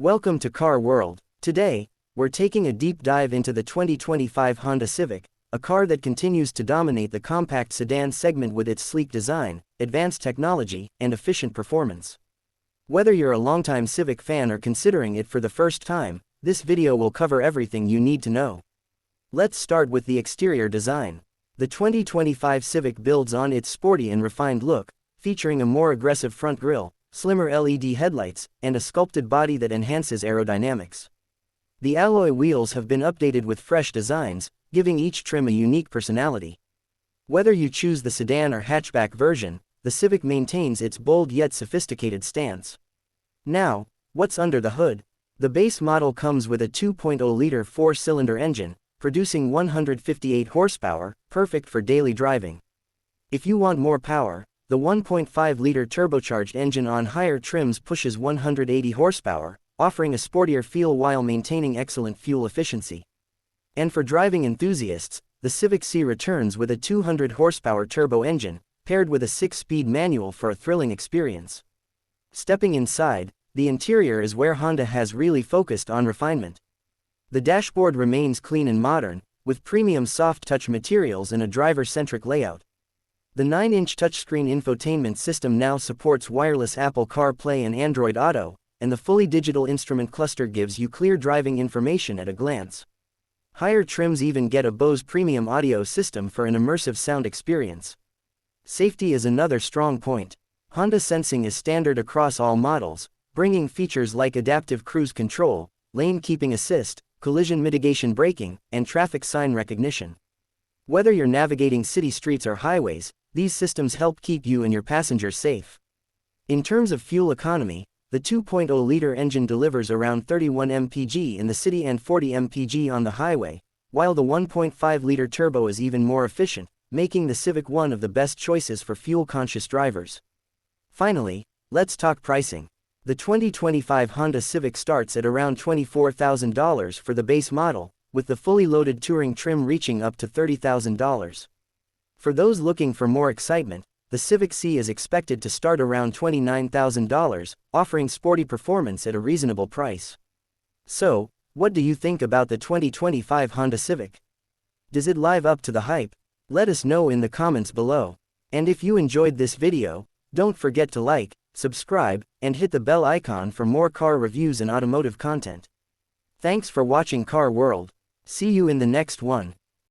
Welcome to Car World. Today, we're taking a deep dive into the 2025 Honda Civic, a car that continues to dominate the compact sedan segment with its sleek design, advanced technology, and efficient performance. Whether you're a longtime Civic fan or considering it for the first time, this video will cover everything you need to know. Let's start with the exterior design. The 2025 Civic builds on its sporty and refined look, featuring a more aggressive front grille, slimmer LED headlights, and a sculpted body that enhances aerodynamics. The alloy wheels have been updated with fresh designs, giving each trim a unique personality. Whether you choose the sedan or hatchback version, the Civic maintains its bold yet sophisticated stance. Now, what's under the hood? The base model comes with a 2.0-liter four-cylinder engine, producing 158 horsepower, perfect for daily driving. If you want more power, the 1.5-liter turbocharged engine on higher trims pushes 180 horsepower, offering a sportier feel while maintaining excellent fuel efficiency. And for driving enthusiasts, the Civic Si returns with a 200 horsepower turbo engine, paired with a 6-speed manual for a thrilling experience. Stepping inside, the interior is where Honda has really focused on refinement. The dashboard remains clean and modern, with premium soft-touch materials and a driver-centric layout. The 9-inch touchscreen infotainment system now supports wireless Apple CarPlay and Android Auto, and the fully digital instrument cluster gives you clear driving information at a glance. Higher trims even get a Bose premium audio system for an immersive sound experience. Safety is another strong point. Honda sensing is standard across all models, bringing features like adaptive cruise control, lane keeping assist, collision mitigation braking, and traffic sign recognition. Whether you're navigating city streets or highways, these systems help keep you and your passengers safe. In terms of fuel economy, the 2.0-liter engine delivers around 31 mpg in the city and 40 mpg on the highway, while the 1.5-liter turbo is even more efficient, making the Civic one of the best choices for fuel-conscious drivers. Finally, let's talk pricing. The 2025 Honda Civic starts at around $24,000 for the base model, with the fully loaded touring trim reaching up to $30,000. For those looking for more excitement, the Civic Si is expected to start around $29,000, offering sporty performance at a reasonable price. So, what do you think about the 2025 Honda Civic? Does it live up to the hype? Let us know in the comments below. And if you enjoyed this video, don't forget to like, subscribe, and hit the bell icon for more car reviews and automotive content. Thanks for watching Car World. See you in the next one.